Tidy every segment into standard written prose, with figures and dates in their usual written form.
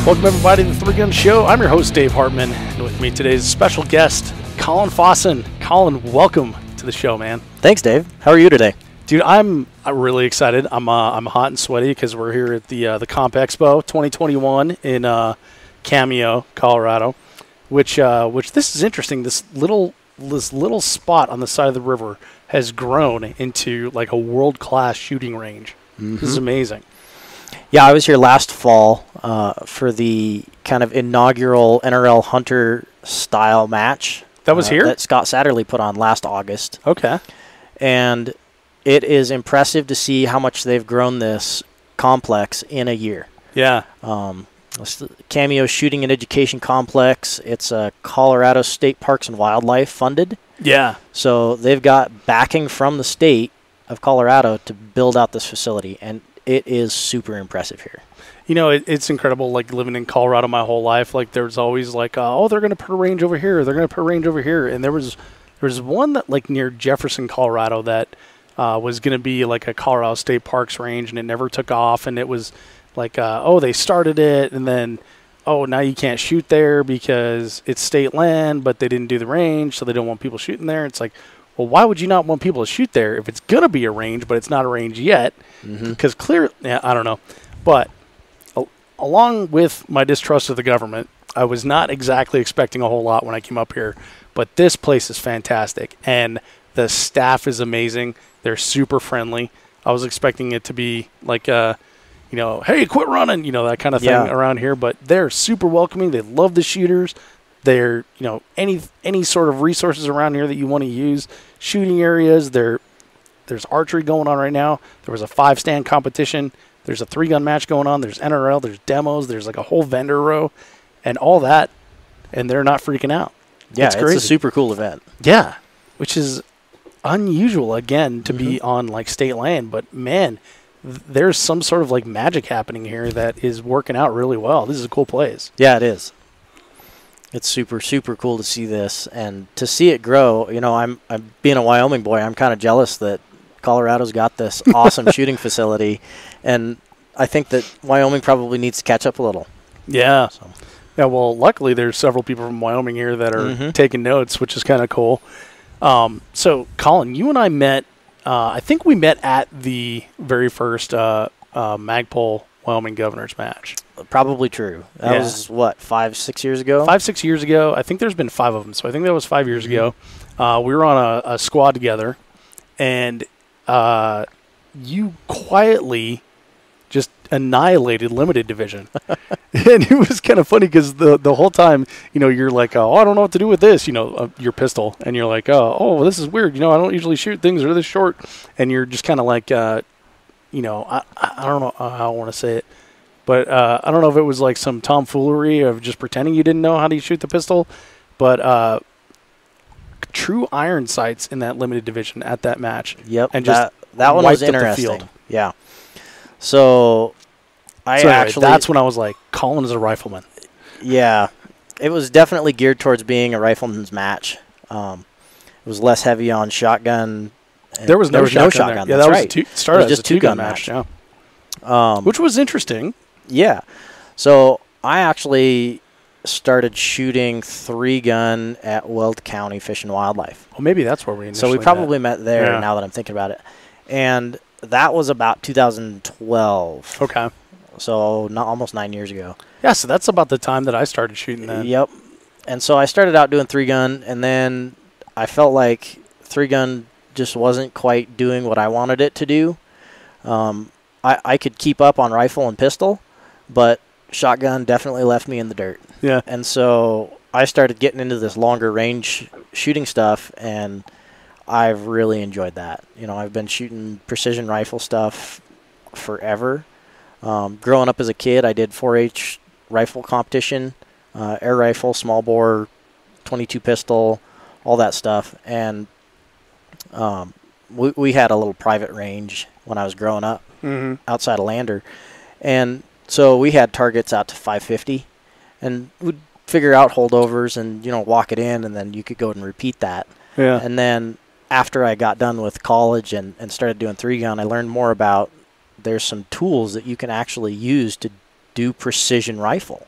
Welcome everybody to the Three Gun Show. I'm your host Dave Hartman, and with me today is a special guest, Collin Fossen. Collin, welcome to the show, man. Thanks, Dave. How are you today? Dude, I'm really excited. I'm hot and sweaty because we're here at the Comp Expo 2021 in Cameo, Colorado. Which this is interesting. This little spot on the side of the river has grown into like a world-class shooting range. Mm-hmm. This is amazing. Yeah, I was here last fall for the kind of inaugural NRL Hunter style match. That was here? That Scott Satterley put on last August. Okay. And it is impressive to see how much they've grown this complex in a year. Yeah. Cameo Shooting and Education Complex. It's Colorado State Parks and Wildlife funded. Yeah. So they've got backing from the state of Colorado to build out this facility, and it is super impressive here. You know, it's incredible, like, living in Colorado my whole life. Like, there's always, like, oh, they're going to put a range over here. They're going to put a range over here. And there was one that, like, near Jefferson, Colorado that was going to be, like, a Colorado State Parks range, and it never took off. And it was, like, oh, they started it, and then, oh, now you can't shoot there because it's state land, but they didn't do the range, so they don't want people shooting there. It's like, well, why would you not want people to shoot there if it's going to be a range, but it's not a range yet? Because clearly, yeah, I don't know. But along with my distrust of the government, I was not exactly expecting a whole lot when I came up here. But this place is fantastic, and the staff is amazing. They're super friendly. I was expecting it to be like, hey, quit running, that kind of thing around here. But they're super welcoming. They love the shooters. They're, any sort of resources around here that you want to use, shooting areas. There's archery going on right now. There was a 5-stand competition. There's a 3-gun match going on. There's NRL. There's demos. There's like a whole vendor row and all that. And they're not freaking out. Yeah, it's a super cool event. Yeah, which is unusual, again, to be on like state land. But, man, there's some sort of like magic happening here that is working out really well. This is a cool place. Yeah, it is. It's super, super cool to see this and to see it grow. I'm being a Wyoming boy, I'm kind of jealous that Colorado's got this awesome shooting facility, and I think that Wyoming probably needs to catch up a little. Yeah. Yeah, well, luckily there's several people from Wyoming here that are taking notes, which is kind of cool. So, Collin, you and I met, I think we met at the very first Magpul Wyoming Governor's match. Probably true. That was, 5-6 years ago? 5-6 years ago. I think there's been 5 of them, so I think that was 5 years ago. We were on a squad together, and you quietly just annihilated limited division. And it was kind of funny because the whole time, you're like, oh, I don't know what to do with this, your pistol. And you're like, oh, this is weird. I don't usually shoot things that are this short. And you're just kind of like, I don't know how I want to say it. But I don't know if it was like some tomfoolery of just pretending you didn't know how to shoot the pistol. But true iron sights in that limited division at that match. Yep. And just that one was interesting. Yeah. So that's when I was like, Collin is a rifleman. Yeah. It was definitely geared towards being a rifleman's match. It was less heavy on shotgun. There was no shotgun. Yeah, that was right. Started just as a 2-gun match. Yeah. Which was interesting. Yeah. So I actually started shooting 3-gun at Weld County Fish and Wildlife. Well, maybe that's where we initially So we probably met there now that I'm thinking about it. And that was about 2012. Okay. So almost 9 years ago. Yeah, so that's about the time that I started shooting then. Yep. And so I started out doing 3-gun, and then I felt like 3-gun just wasn't quite doing what I wanted it to do. I could keep up on rifle and pistol, but shotgun definitely left me in the dirt. Yeah. And so I started getting into this longer range shooting stuff, and I've really enjoyed that. I've been shooting precision rifle stuff forever. Growing up as a kid, I did 4-H rifle competition, air rifle, small bore, 22 pistol, all that stuff. And we had a little private range when I was growing up outside of Lander. And so we had targets out to 550, and we'd figure out holdovers and, walk it in, and then you could go and repeat that. Yeah. And then after I got done with college and started doing 3-gun, I learned more about there's some tools that you can actually use to do precision rifle.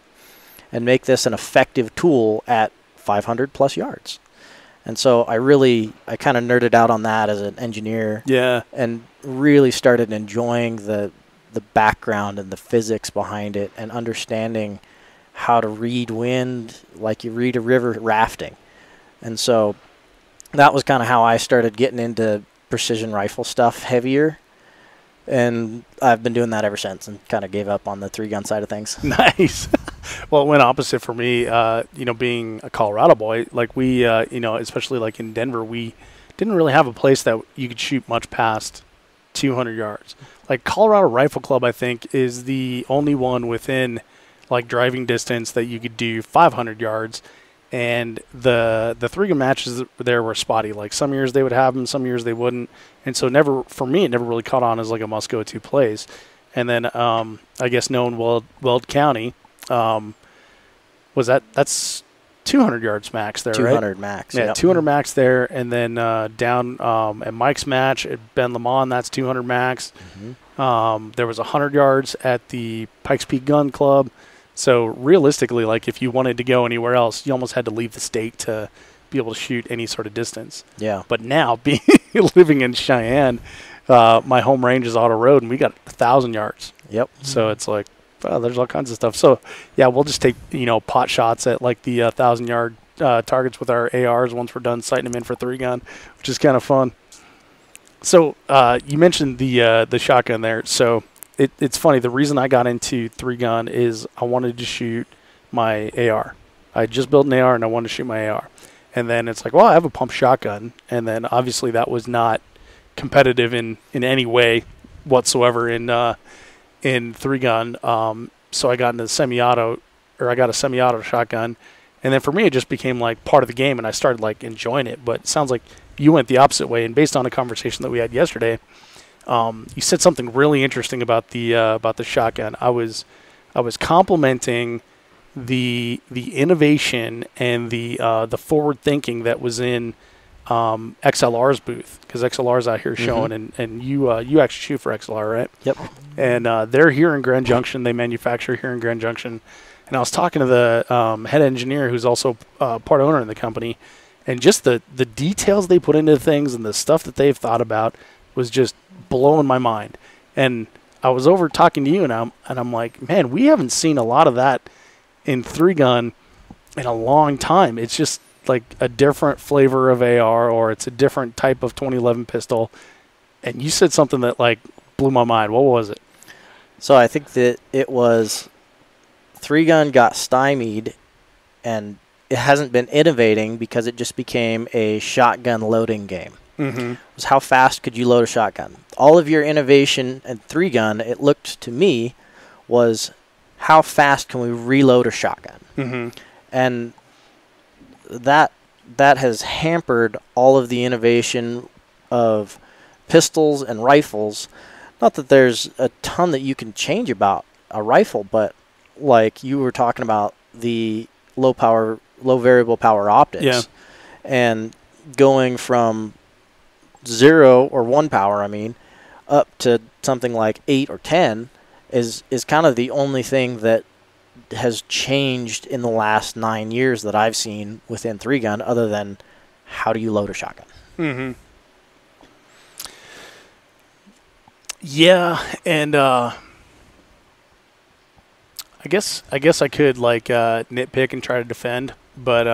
and make this an effective tool at 500 plus yards. And so I kind of nerded out on that as an engineer. Yeah. And really started enjoying the background and the physics behind it, and understanding how to read wind like you read a river rafting. And so that was kind of how I started getting into precision rifle stuff heavier. And I've been doing that ever since, and kind of gave up on the 3-gun side of things. Nice. Well, it went opposite for me, being a Colorado boy. Like we, especially like in Denver, we didn't really have a place that you could shoot much past 200 yards. Like Colorado Rifle Club, I think, is the only one within like driving distance that you could do 500 yards. And the 3-gun matches there were spotty. Like some years they would have them, some years they wouldn't. And so for me, it never really caught on as like a must-go-to place. And then I guess known Weld County, that's 200 yards max there, 200 right? max. Yeah, yep. 200 max there. And then down at Mike's match at Ben Lamont, that's 200 max. Mm-hmm. There was 100 yards at the Pikes Peak Gun Club. So realistically, like if you wanted to go anywhere else, you almost had to leave the state to be able to shoot any sort of distance. Yeah. But now, living in Cheyenne, my home range is Auto Road, and we got 1,000 yards. Yep. So it's like, there's all kinds of stuff. So yeah, we'll just take pot shots at like the 1,000-yard targets with our ARs once we're done sighting them in for 3-gun, which is kind of fun. So you mentioned the shotgun there. So it's funny. The reason I got into 3-gun is I wanted to shoot my AR. I just built an AR and I wanted to shoot my AR. And then it's like, well, I have a pump shotgun. And then obviously that was not competitive in any way whatsoever in 3-gun. So I got into I got a semi-auto shotgun. And then for me, it just became like part of the game, and I started like enjoying it. But it sounds like you went the opposite way. And based on a conversation that we had yesterday, you said something really interesting about the shotgun. I was complimenting the innovation and the forward thinking that was in XLR's booth, because XLR's out here showing, and you actually shoot for XLR, right? Yep. And they're here in Grand Junction. They manufacture here in Grand Junction. And I was talking to the head engineer, who's also part owner in the company, and just the details they put into things and the stuff that they've thought about was just blowing my mind. And I was over talking to you, and I'm like, man, we haven't seen a lot of that in 3-gun in a long time. It's just like a different flavor of AR, or it's a different type of 2011 pistol. And you said something that like blew my mind. What was it? So I think that it was 3-gun got stymied, and it hasn't been innovating because it just became a shotgun loading game. Mm-hmm. It was how fast could you load a shotgun? All of your innovation in 3-gun, it looked to me, was how fast can we reload a shotgun? Mm-hmm. And that has hampered all of the innovation of pistols and rifles. Not that there's a ton that you can change about a rifle, but like you were talking about the low variable power optics. Yeah. And going from 0 or 1 power, up to something like 8 or 10 is kind of the only thing that has changed in the last 9 years that I've seen within 3-gun, other than how do you load a shotgun. Mm-hmm. Yeah, and I guess I could like nitpick and try to defend, but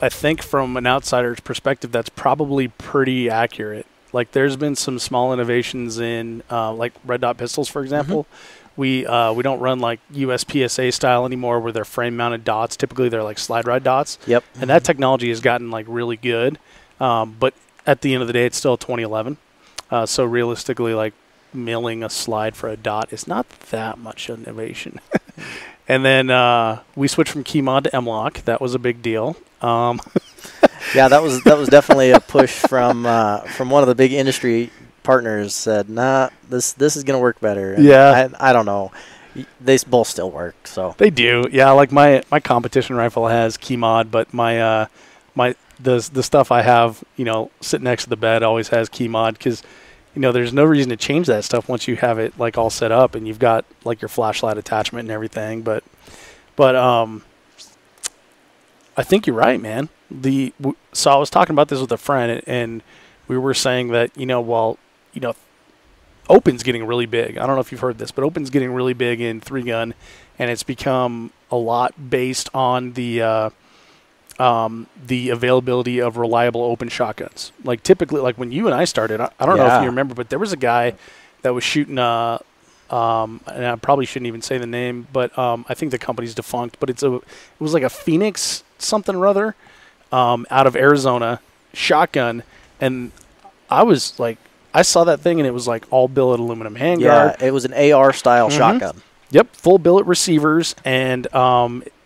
I think from an outsider's perspective, that's probably pretty accurate. Like, there's been some small innovations in like red dot pistols, for example. Mm-hmm. We don't run like USPSA style anymore, where they're frame mounted dots. Typically, they're like slide ride dots. Yep. And that technology has gotten like really good, but at the end of the day, it's still 2011. So realistically, like milling a slide for a dot is not that much innovation. And then we switched from key mod to M-Lock. That was a big deal. Yeah, that was definitely a push from one of the big industry partners. Said, nah, this is gonna work better. And yeah, I don't know. They both still work, so they do. Yeah, like my competition rifle has key mod, but the stuff I have, sitting next to the bed always has key mod, because there's no reason to change that stuff once you have it like all set up and you've got like your flashlight attachment and everything. But I think you're right, man. So I was talking about this with a friend, and we were saying that, open's getting really big. I don't know if you've heard this, but open's getting really big in 3-gun, and it's become a lot based on the availability of reliable open shotguns. Like typically, like when you and I started, I don't know if you remember, but there was a guy that was shooting, and I probably shouldn't even say the name, but I think the company's defunct, but it was like a Phoenix something or other, out of Arizona, shotgun, and I saw that thing, and it was like all billet aluminum handguard. Yeah, it was an AR style shotgun. Yep, full billet receivers, and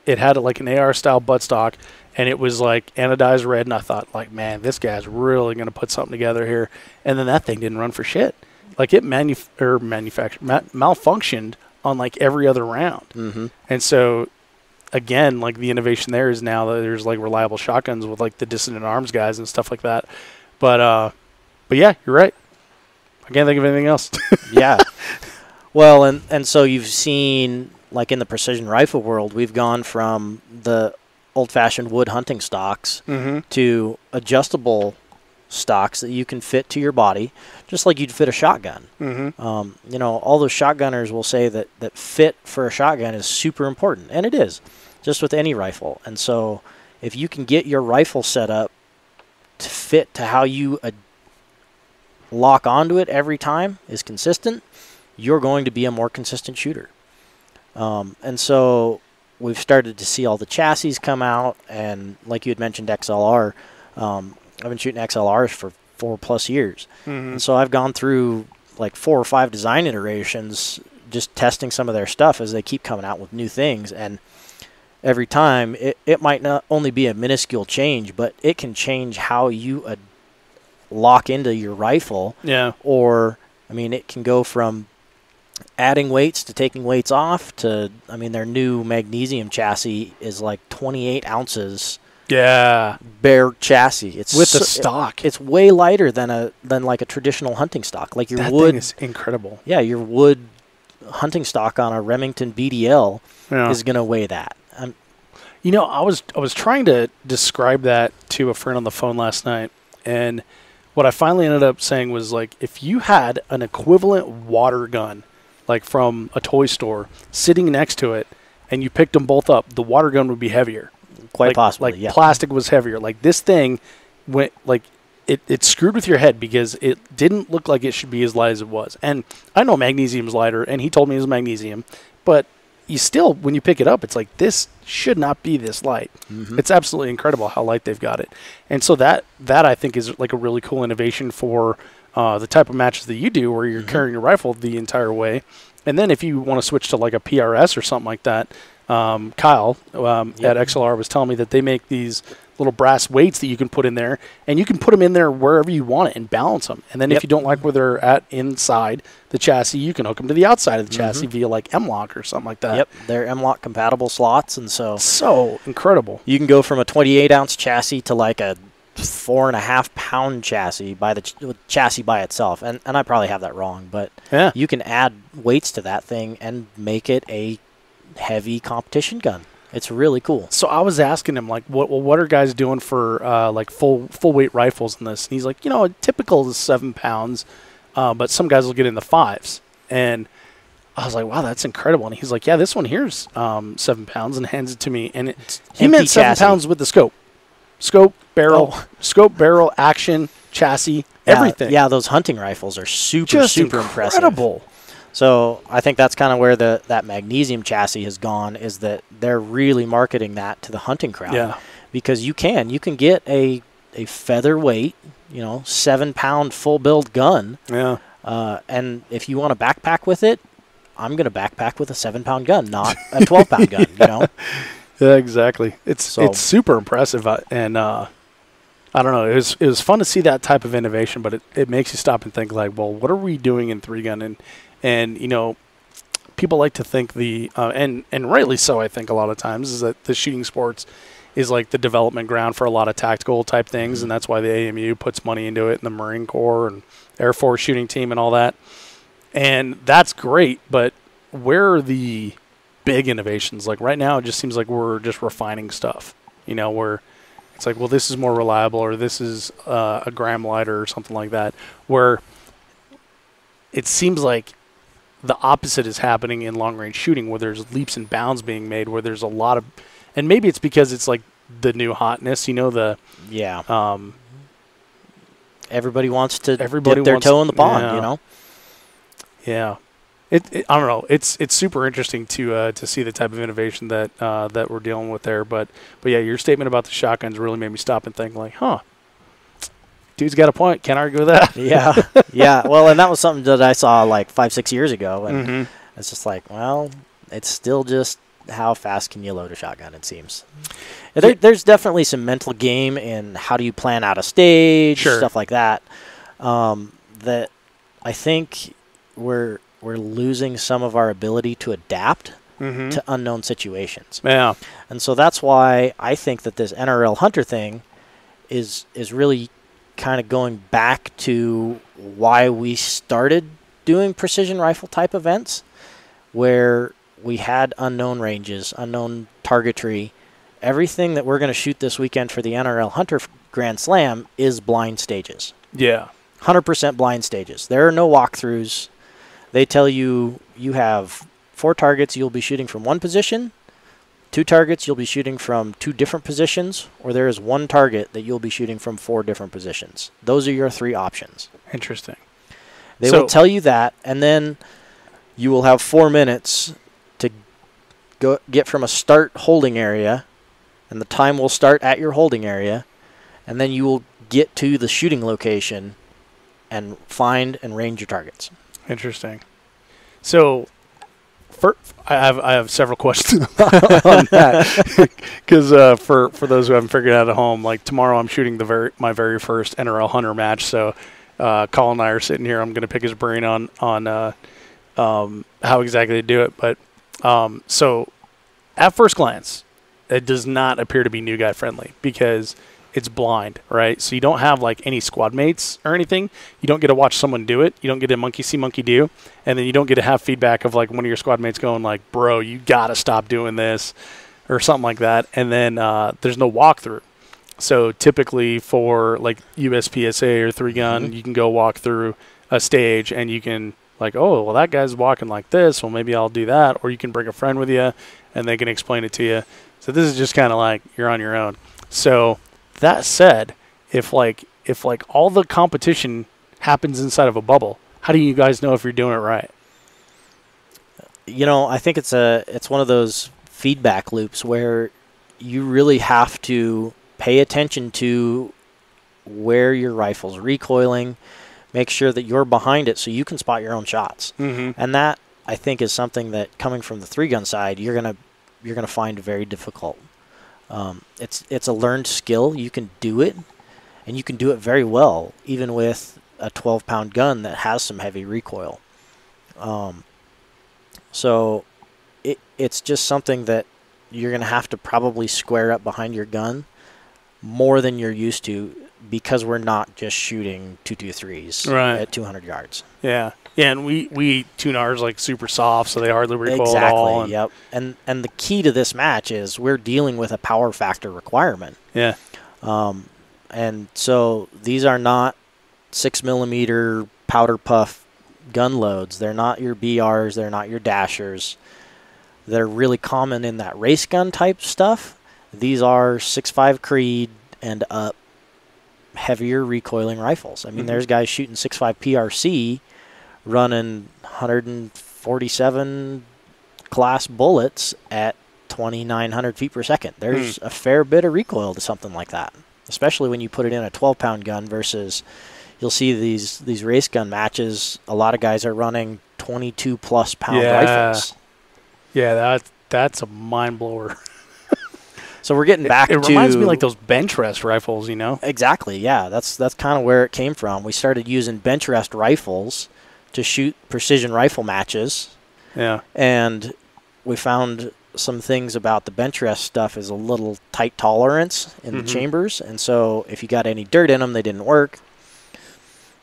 it had like an AR style buttstock, and it was like anodized red. And I thought, like, man, this guy's really gonna put something together here. And then that thing didn't run for shit. Like it malfunctioned on like every other round. Mm-hmm. And so, again, like the innovation there is now that there's like reliable shotguns with like the Dissident Arms guys and stuff like that. But yeah, you're right. I can't think of anything else. Yeah. Well, and so you've seen, like in the precision rifle world, we've gone from the old-fashioned wood hunting stocks to adjustable stocks that you can fit to your body, just like you'd fit a shotgun. All those shotgunners will say that fit for a shotgun is super important, and it is, just with any rifle. And so if you can get your rifle set up to fit to how you lock onto it every time is consistent, you're going to be a more consistent shooter. And so we've started to see all the chassis come out, and like you had mentioned, XLR. I've been shooting XLRs for 4+ years. And so I've gone through like 4 or 5 design iterations just testing some of their stuff as they keep coming out with new things. And every time it might not only be a minuscule change, but it can change how you lock into your rifle. Yeah. Or, I mean, it can go from adding weights to taking weights off to, I mean, their new magnesium chassis is like 28 ounces. Yeah. Bare chassis. It's with the stock. It's way lighter than like a traditional hunting stock. Like your that wood thing is incredible. Yeah, your wood hunting stock on a Remington BDL is going to weigh that. I was trying to describe that to a friend on the phone last night, and what I finally ended up saying was, like, if you had an equivalent water gun, like from a toy store, sitting next to it, and you picked them both up, the water gun would be heavier. Quite possibly, Like plastic was heavier. Like this thing went, like, it screwed with your head because it didn't look like it should be as light as it was. And I know magnesium's lighter, and he told me it was magnesium, but you still, when you pick it up, it's like, this should not be this light. It's absolutely incredible how light they've got it. And so that I think is like a really cool innovation for the type of matches that you do, where you're carrying your rifle the entire way. And then if you want to switch to like a PRS or something like that, Kyle at XLR was telling me that they make these little brass weights that you can put in there, and you can put them in there wherever you want it and balance them. And then if you don't like where they're at inside the chassis, you can hook them to the outside of the chassis via like M-Lock or something like that. Yep, they're M-Lock compatible slots, and so incredible. You can go from a 28-ounce chassis to like a 4.5-pound chassis by the chassis by itself. And I probably have that wrong, but you can add weights to that thing and make it a heavy competition gun. It's really cool. So I was asking him, like, what are guys doing for like full weight rifles in this? And he's like, typical is 7 pounds, but some guys will get in the 5s. And I was like, wow, that's incredible. And he's like, yeah, this one here's 7 pounds, and hands it to me. And he meant 7 pounds with the scope, barrel, action, chassis, everything. Yeah, those hunting rifles are super impressive. Incredible. So I think that's kind of where that magnesium chassis has gone, is that they're really marketing that to the hunting crowd. Yeah. Because you can get a featherweight, 7-pound full build gun. Yeah. And if you want to backpack with it, I'm going to backpack with a 7-pound gun, not a 12-pound gun. Yeah, exactly. It's super impressive, and I don't know. It was fun to see that type of innovation, but it makes you stop and think, like, well, what are we doing in 3-gun? And people like to think and rightly so, I think a lot of times, is that the shooting sports is like the development ground for a lot of tactical type things, and that's why the AMU puts money into it, and the Marine Corps and Air Force shooting team and all that. And that's great, but where are the big innovations? Like right now, it just seems like we're just refining stuff. Where it's like, well, this is more reliable, or this is a gram lighter or something like that. Where it seems like the opposite is happening in long-range shooting, where there's leaps and bounds being made, where there's a lot of, and maybe it's because it's like the new hotness, everybody wants to dip their toe in the pond, Yeah. I don't know. It's super interesting to see the type of innovation that we're dealing with there. But yeah, your statement about the shotguns really made me stop and think like, dude's got a point. Can't argue with that. Yeah. Well, and that was something that I saw like 5-6 years ago, and it's just like, well, it's still just how fast can you load a shotgun? It seems. There's definitely some mental game in how do you plan out a stage, stuff like that. That I think we're losing some of our ability to adapt to unknown situations. Yeah. And so that's why I think that this NRL Hunter thing is really kind of going back to why we started doing precision rifle type events, where we had unknown ranges, unknown targetry. Everything that we're going to shoot this weekend for the NRL Hunter Grand Slam is blind stages. Yeah. 100% blind stages. There are no walkthroughs. They tell you have 4 targets you'll be shooting from one position, 2 targets you'll be shooting from 2 different positions, or there is 1 target that you'll be shooting from 4 different positions. Those are your 3 options. Interesting. They will tell you that, and then you will have 4 minutes to get from a start holding area, and the time will start at your holding area, and then you will get to the shooting location and find and range your targets. Interesting. So, I have several questions on that, because for those who haven't figured it out at home, like tomorrow I'm shooting my very first NRL Hunter match. So, Collin and I are sitting here. I'm going to pick his brain on how exactly to do it. But so, at first glance, it does not appear to be new guy friendly because it's blind, right? So you don't have like any squad mates or anything. You don't get to watch someone do it. You don't get to monkey see, monkey do. And then you don't get to have feedback of like one of your squad mates going like, bro, you got to stop doing this or something like that. And then there's no walkthrough. So typically for like USPSA or 3-gun, you can go walk through a stage and you can like, oh, well, that guy's walking like this. Well, maybe I'll do that. Or you can bring a friend with you and they can explain it to you. So this is just kind of like you're on your own. So that said, if all the competition happens inside of a bubble, how do you guys know if you're doing it right? I think it's one of those feedback loops where you really have to pay attention to where your rifle's recoiling, make sure that you're behind it so you can spot your own shots. And that, I think, is something that coming from the 3-gun side, you're gonna find very difficult. It's a learned skill. You can do it, and you can do it very well, even with a 12-pound gun that has some heavy recoil. So it's just something that you're going to have to probably square up behind your gun more than you're used to, because we're not just shooting 223s at 200 yards. Yeah. Yeah, and we tune ours like super soft, so they hardly recoil at all. Yep. And the key to this match is we're dealing with a power factor requirement. Yeah. And so these are not 6mm powder puff gun loads. They're not your BRs. They're not your dashers. They're really common in that race gun type stuff. These are 6.5 Creed and up heavier recoiling rifles. I mean, there's guys shooting 6.5 PRC running 147 class bullets at 2,900 feet per second. There's a fair bit of recoil to something like that, especially when you put it in a 12-pound gun versus you'll see these race gun matches. A lot of guys are running 22-plus pound rifles. Yeah, that's a mind blower. So we're getting back to... It reminds me like those bench rest rifles, Exactly, yeah. That's kind of where it came from. We started using bench rest rifles to shoot precision rifle matches. Yeah. And we found some things about the bench rest stuff is a little tight tolerance in the chambers, and so if you got any dirt in them, they didn't work.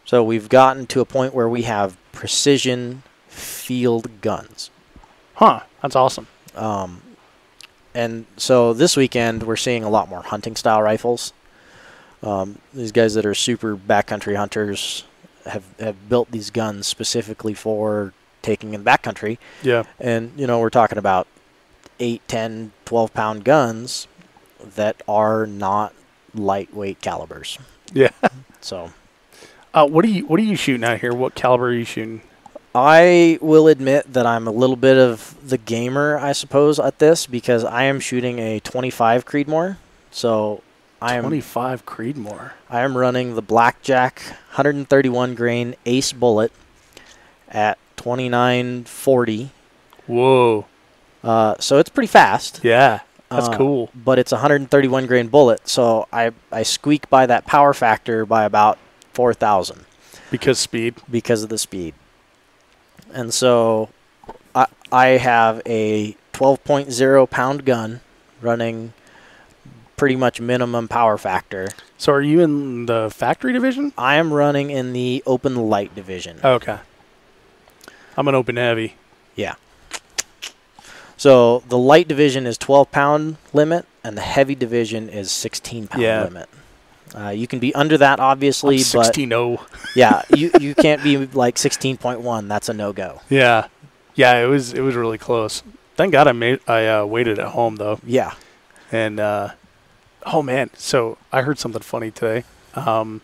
So we've gotten to a point where we have precision field guns. Huh, that's awesome. And so this weekend we're seeing a lot more hunting style rifles. These guys that are super backcountry hunters have built these guns specifically for taking in backcountry. Yeah. And, you know, we're talking about 8, 10, 12-pound guns that are not lightweight calibers. Yeah. So, what are you shooting out here? What caliber are you shooting? I will admit that I'm a little bit of the gamer, I suppose, at this, because I am shooting a 25 Creedmoor. So I am 25 Creedmoor. I am running the Blackjack 131 grain Ace bullet at 2940. Whoa. So it's pretty fast. Yeah, that's cool. But it's a 131 grain bullet, so I squeak by that power factor by about 4,000. Because speed? Because of the speed. And so I have a 12.0 pound gun running pretty much minimum power factor. So are you in the factory division? I am running in the open light division. Okay. I'm an open heavy. Yeah. So the light division is 12-pound limit, and the heavy division is 16-pound limit. You can be under that, obviously, but 16.0. yeah, you can't be like 16.1. That's a no-go. Yeah, yeah, it was really close. Thank God I waited at home though. Yeah. And oh man, so I heard something funny today. The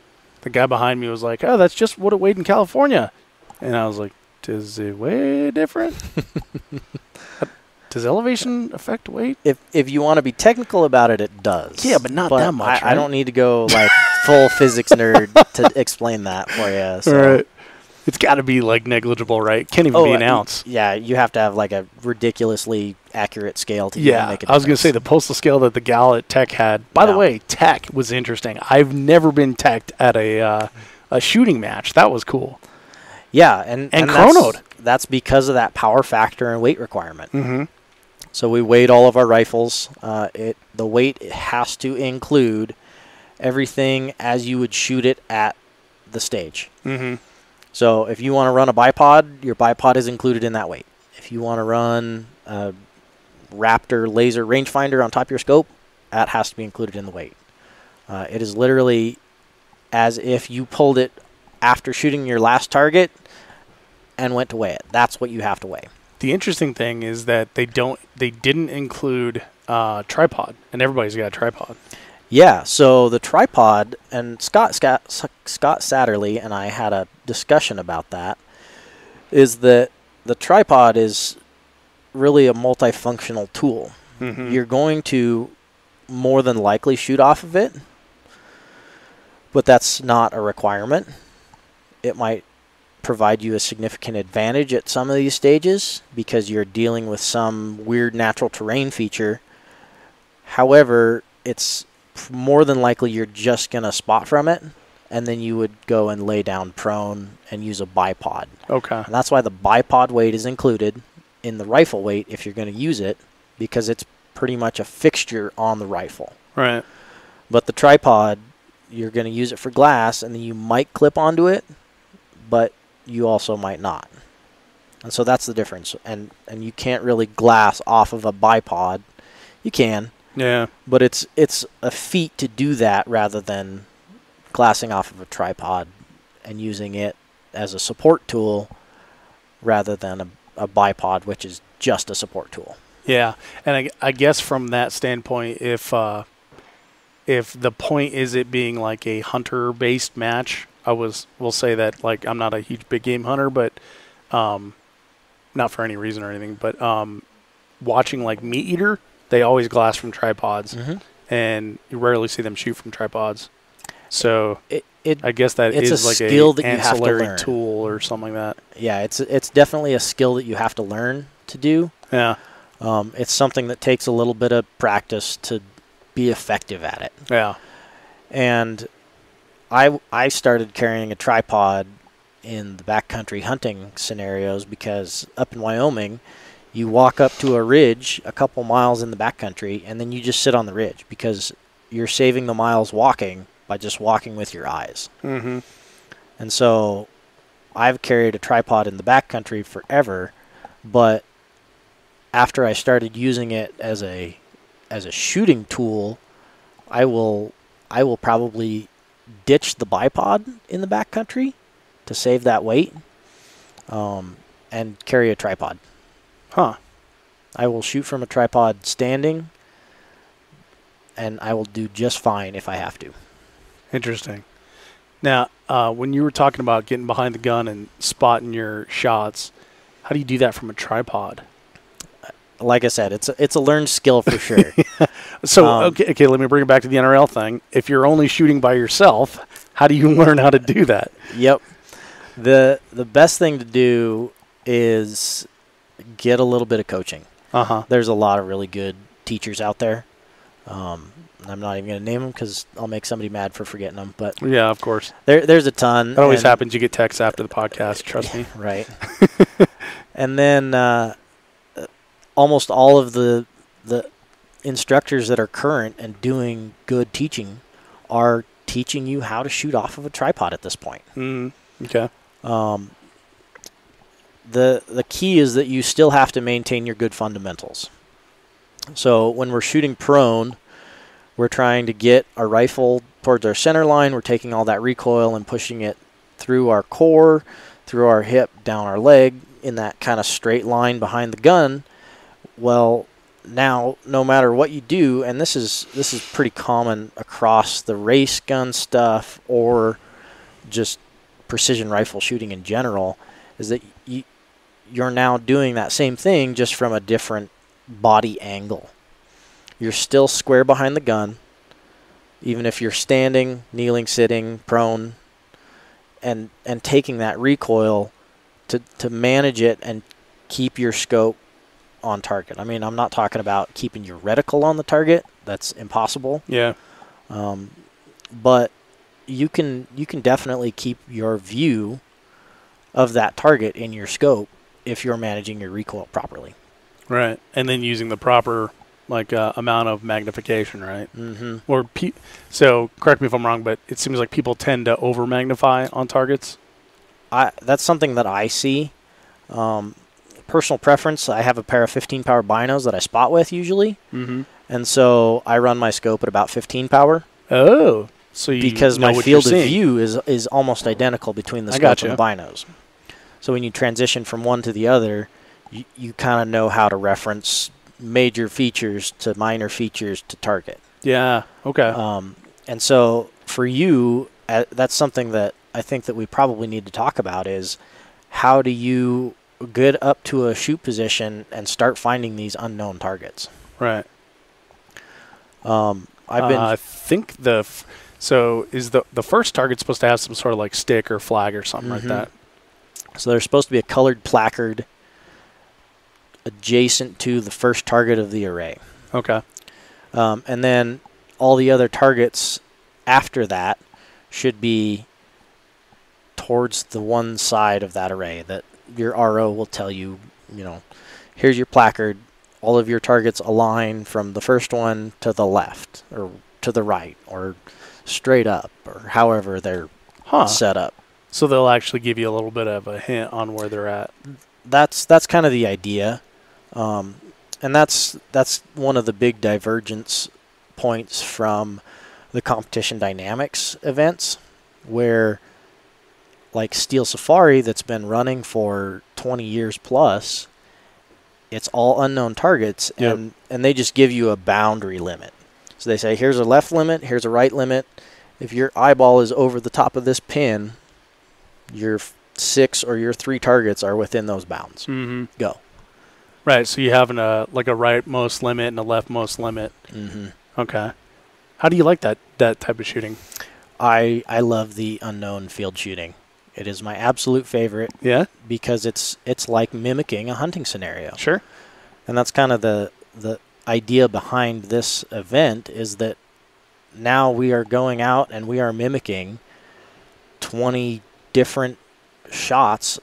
guy behind me was like, "Oh, that's just what it weighed in California," and I was like, "Does it weigh different?" Does elevation affect weight? If you want to be technical about it, it does. Yeah, but not that much. I don't need to go like full physics nerd to explain that for you. So. All right. It's got to be like negligible, right? Can't even be an ounce. Yeah, you have to have like a ridiculously accurate scale to even make a difference. I was going to say the postal scale that the gal at Tech had. By the way, Tech was interesting. I've never been teched at a shooting match. That was cool. Yeah, and chronoed. That's because of that power factor and weight requirement. Mm-hmm. So we weighed all of our rifles. The weight has to include everything as you would shoot it at the stage. Mm-hmm. So if you want to run a bipod, your bipod is included in that weight. If you want to run a Raptor laser rangefinder on top of your scope, that has to be included in the weight. It is literally as if you pulled it after shooting your last target and went to weigh it. That's what you have to weigh. The interesting thing is that they didn't include tripod, and everybody's got a tripod. Yeah, so the tripod, and Scott Satterley and I had a discussion about that, is that the tripod is really a multifunctional tool. Mm-hmm. You're going to more than likely shoot off of it, but that's not a requirement. It might provide you a significant advantage at some of these stages because you're dealing with some weird natural terrain feature. However, it's more than likely you're just going to spot from it, and then you would go and lay down prone and use a bipod. Okay. And that's why the bipod weight is included in the rifle weight if you're going to use it, because it's pretty much a fixture on the rifle. Right. But the tripod, you're going to use it for glass, and then you might clip onto it, but you also might not. And so that's the difference. And you can't really glass off of a bipod. You can. Yeah. But it's a feat to do that rather than glassing off of a tripod and using it as a support tool rather than a bipod, which is just a support tool. Yeah. And I guess from that standpoint, if the point is it being like a hunter-based match, will say that, like, I'm not a huge big game hunter, but not for any reason or anything, but watching like Meat Eater, they always glass from tripods, and you rarely see them shoot from tripods. So I guess that is like skill that you have to ancillary learn. tool or something like that. Yeah, it's definitely a skill that you have to learn to do. Yeah. It's something that takes a little bit of practice to be effective at it. Yeah. And I started carrying a tripod in the backcountry hunting scenarios because up in Wyoming, You walk up to a ridge a couple miles in the backcountry, and then you just sit on the ridge because you're saving the miles walking by just walking with your eyes. Mm-hmm. And so I've carried a tripod in the backcountry forever, but after I started using it as a shooting tool, I will probably ditch the bipod in the backcountry to save that weight, and carry a tripod. Huh. I will shoot from a tripod standing, and I will do just fine if I have to. Interesting. Now, when you were talking about getting behind the gun and spotting your shots, how do you do that from a tripod? Like I said, it's a learned skill for sure. So, okay, let me bring it back to the NRL thing. If you're only shooting by yourself, how do you learn how to do that? Yep. The best thing to do is get a little bit of coaching. Uh-huh. There's a lot of really good teachers out there. I'm not even going to name them because I'll make somebody mad for forgetting them. But yeah, of course. There's a ton. That always happens. You get texts after the podcast. Trust me. Right. And then almost all of the instructors that are current and doing good teaching are teaching you how to shoot off of a tripod at this point. Okay. The key is that you still have to maintain your good fundamentals. So when we're shooting prone, we're trying to get our rifle towards our center line. We're taking all that recoil and pushing it through our core, through our hip, down our leg, in that kind of straight line behind the gun. Well, now, no matter what you do, and this is pretty common across the race gun stuff or just precision rifle shooting in general, is that you're now doing that same thing just from a different body angle. You're still square behind the gun, even if you're standing, kneeling, sitting, prone, and taking that recoil to manage it and keep your scope on target. I mean, I'm not talking about keeping your reticle on the target. That's impossible. Yeah. But you can definitely keep your view of that target in your scope if you're managing your recoil properly. Right. And then using the proper amount of magnification, right? Mm-hmm. Or so correct me if I'm wrong, but it seems like people tend to over magnify on targets. That's something that I see. Personal preference, I have a pair of 15 power binos that I spot with usually. Mm-hmm. And so I run my scope at about 15 power. Oh. So because my field of view is almost identical between the scope and the binos. So when you transition from one to the other, you kind of know how to reference major features to minor features to target. Yeah. Okay. And so for you, that's something that I think that we probably need to talk about is how do you get up to a shoot position and start finding these unknown targets. Right. I think so is the first target supposed to have some sort of like stick or flag or something like that? So there's supposed to be a colored placard adjacent to the first target of the array. Okay. And then all the other targets after that should be towards the one side of that array that your RO will tell you, here's your placard. All of your targets align from the first one to the left or to the right or straight up or however they're set up. So they'll actually give you a little bit of a hint on where they're at. That's kind of the idea. And that's one of the big divergence points from the competition dynamics events where like Steel Safari that's been running for 20 years plus, it's all unknown targets, and they just give you a boundary limit. So they say, here's a left limit, here's a right limit. If your eyeball is over the top of this pin, your 6 or your 3 targets are within those bounds. Mm-hmm. Go. Right, so you have a rightmost limit and a leftmost limit. Mm-hmm. Okay. How do you like that type of shooting? I love the unknown field shooting. It is my absolute favorite. Yeah? Because it's like mimicking a hunting scenario. Sure. And that's kind of the idea behind this event is that now we are going out and we are mimicking 20 different shots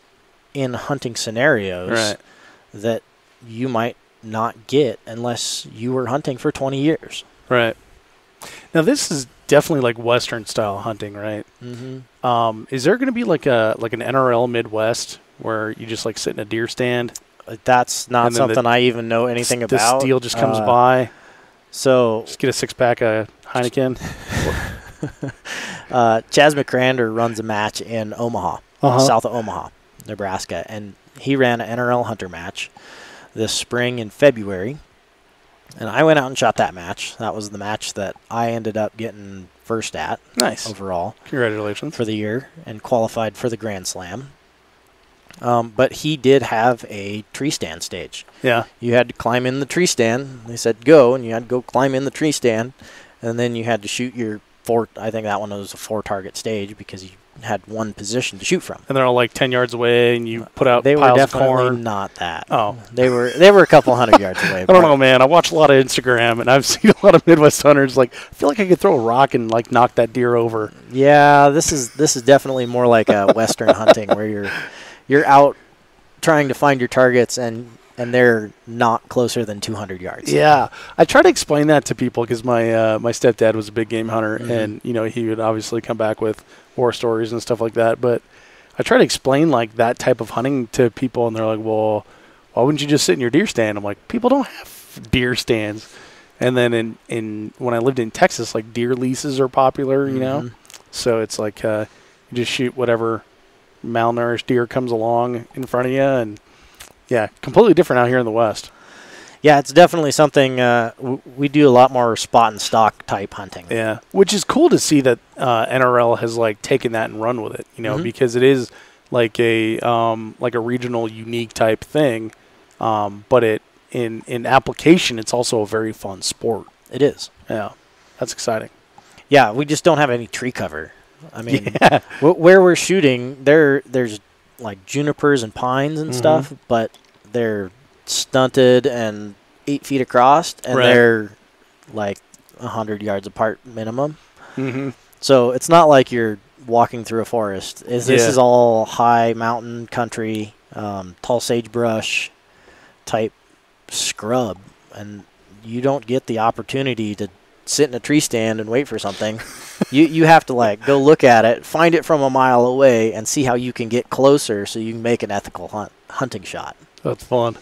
in hunting scenarios that you might not get unless you were hunting for 20 years. Right. Now this is definitely like Western style hunting, right? Mm-hmm. Is there going to be like an NRL Midwest where you just like sit in a deer stand? That's not something I even know anything about. The steel just comes by. So just get a 6-pack of Heineken. Chaz McCrander runs a match in Omaha, south of Omaha, Nebraska, and he ran an NRL Hunter match this spring in February. And I went out and shot that match. That was the match that I ended up getting first at. Nice. Overall. Congratulations. For the year, and qualified for the Grand Slam. But he did have a tree stand stage. Yeah. You had to climb in the tree stand. They said go, and you had to go climb in the tree stand. And then you had to shoot your I think that one was a 4-target stage because you had one position to shoot from. And they're all like 10 yards away, and you put out They were piles of definitely corn. not that. Oh. They were a couple hundred yards away. I don't know, man. I watch a lot of Instagram, and I've seen a lot of Midwest hunters. Like, I feel like I could throw a rock and like knock that deer over. Yeah, this is definitely more like a Western hunting where you're out trying to find your targets and they're not closer than 200 yards. Yeah, I try to explain that to people because my my stepdad was a big game hunter, and he would obviously come back with war stories and stuff like that. But I try to explain like that type of hunting to people, and they're like, "Well, why wouldn't you just sit in your deer stand?" I'm like, "People don't have deer stands." And then in when I lived in Texas, like deer leases are popular, you know, so it's like you just shoot whatever malnourished deer comes along in front of you, and yeah, completely different out here in the West. Yeah, it's definitely something we do a lot more spot and stock type hunting. Yeah, which is cool to see that NRL has like taken that and run with it, you know, because it is like a regional unique type thing, but it in application it's also a very fun sport. It is. Yeah, that's exciting. Yeah, we just don't have any tree cover. I mean, where we're shooting, there's like junipers and pines and stuff, but they're stunted and 8 feet across, and they're like 100 yards apart minimum. So it's not like you're walking through a forest. This is all high mountain country, tall sagebrush type scrub, and you don't get the opportunity to sit in a tree stand and wait for something. You have to like go look at it, find it from a mile away, and see how you can get closer so you can make an ethical hunting shot. That's fun.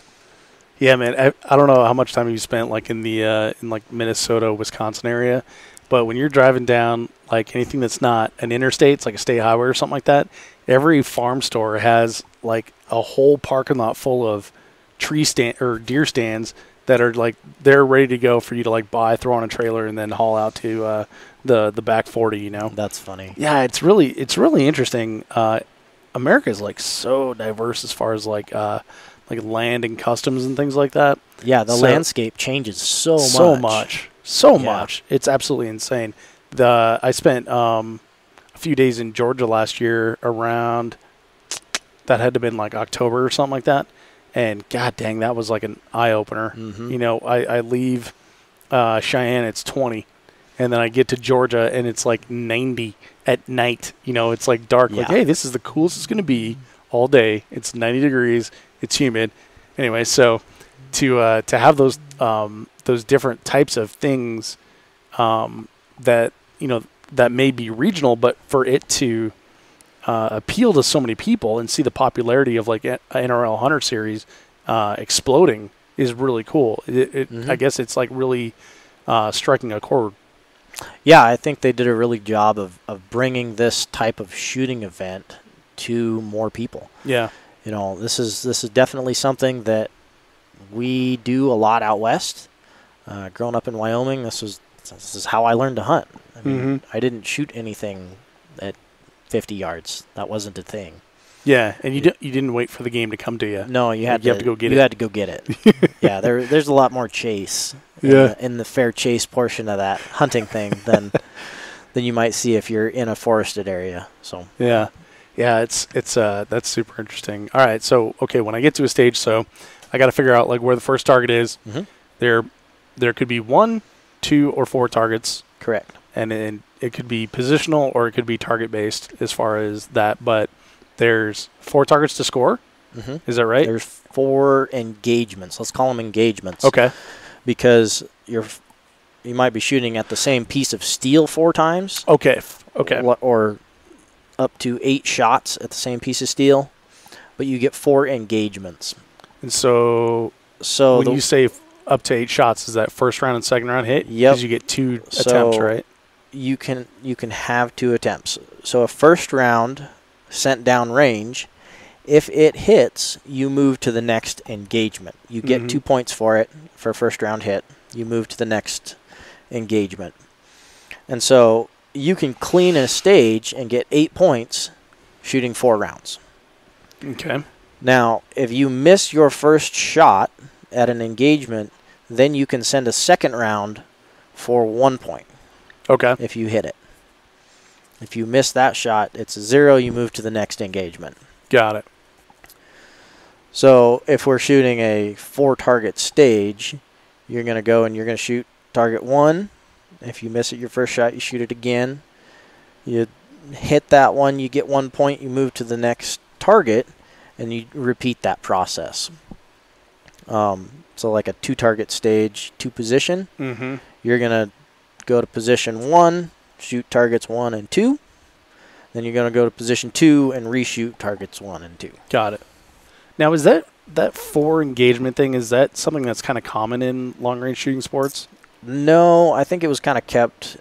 Yeah, man. I don't know how much time you spent like in the in like Minnesota, Wisconsin area, but when you're driving down like anything that's not an interstate, it's like a state highway or something like that, every farm store has like a whole parking lot full of tree stand or deer stands that are like they're ready to go for you to like buy, throw on a trailer, and then haul out to the back 40. You know, that's funny. Yeah, it's really interesting. America is like so diverse as far as like land and customs and things like that. Yeah, the landscape changes so much. It's absolutely insane. I spent a few days in Georgia last year around that had to have been like October or something like that. And god dang, that was like an eye opener. You know, I leave Cheyenne, it's 20, and then I get to Georgia and it's like 90 at night. You know, it's like dark. Like, hey, this is the coolest it's going to be all day. It's 90 degrees. It's humid. Anyway, so to have those different types of things that that may be regional, but for it to appeal to so many people and see the popularity of like NRL Hunter series exploding is really cool. I guess it's like really striking a chord. Yeah, I think they did a really job of bringing this type of shooting event to more people. Yeah. You know, this is definitely something that we do a lot out west. Growing up in Wyoming, this is how I learned to hunt. I mean, I didn't shoot anything at 50 yards. That wasn't a thing. Yeah, and you didn't wait for the game to come to you. No, you have to go get it. You had to go get it. Yeah, there's a lot more chase in the fair chase portion of that hunting thing than you might see if you're in a forested area. So yeah, it's that's super interesting. All right, so okay, when I get to a stage, so I got to figure out like where the first target is. There could be 1, 2, or 4 targets. Correct. And it could be positional or it could be target based as far as that, but there's 4 targets to score. Mm-hmm. Is that right? There's 4 engagements. Let's call them engagements. Okay. Because you might be shooting at the same piece of steel 4 times. Okay. Okay. Or up to 8 shots at the same piece of steel, but you get 4 engagements. And so when you say up to 8 shots, is that first round and second round hit? Yep. Because you get 2 attempts, right? You can have 2 attempts. So a first round sent down range, if it hits, you move to the next engagement. You get 2 points for it for a first round hit. You move to the next engagement. And so you can clean a stage and get 8 points shooting 4 rounds. Okay. Now, if you miss your first shot at an engagement, then you can send a second round for 1 point. Okay. If you hit it. If you miss that shot, it's a 0. You move to the next engagement. Got it. So if we're shooting a 4-target stage, you're going to go and you're going to shoot target 1. If you miss it your first shot, you shoot it again. You hit that one, you get 1 point, you move to the next target, and you repeat that process. So like a 2-target stage, 2 position. You're going to go to position 1, shoot targets 1 and 2. Then you're going to go to position 2 and reshoot targets 1 and 2. Got it. Now, is that 4 engagement thing, is that something that's kind of common in long-range shooting sports? No, I think it was kind of kept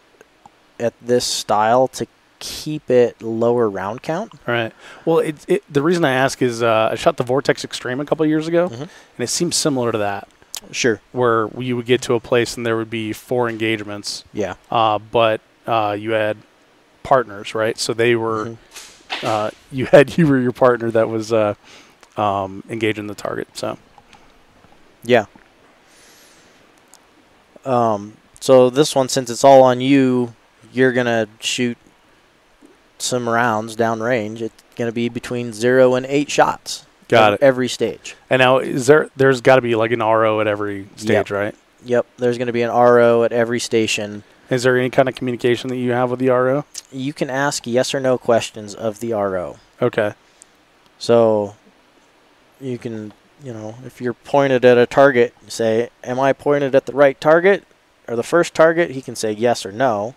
at this style to keep it lower round count. Right. Well, the reason I ask is I shot the Vortex Extreme a couple of years ago, and it seems similar to that. Sure. Where you would get to a place and there would be 4 engagements. Yeah. But you had partners, right? So they were you were your partner that was engaging the target. So. Yeah. So this one, since it's all on you, you're going to shoot some rounds downrange. It's going to be between 0 and 8 shots. Got it. Every stage. And now, there's got to be like an RO at every stage, right? Yep. There's going to be an RO at every station. Is there any kind of communication that you have with the RO? You can ask yes or no questions of the RO. Okay. So you can, if you're pointed at a target, say, am I pointed at the right target or the first target? He can say yes or no.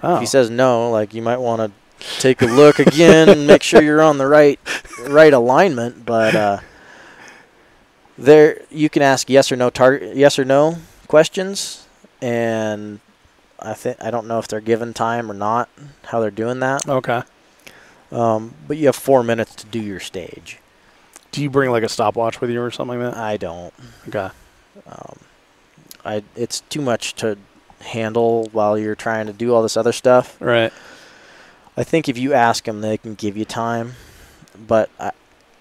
Oh. If he says no, like you might want to take a look again and make sure you're on the right alignment. But there you can ask yes or no questions, and I don't know if they're given time or not, how they're doing that. Okay. But you have 4 minutes to do your stage. Do you bring like a stopwatch with you or something like that? I don't. Okay. It's too much to handle while you're trying to do all this other stuff. Right. I think if you ask them, they can give you time, but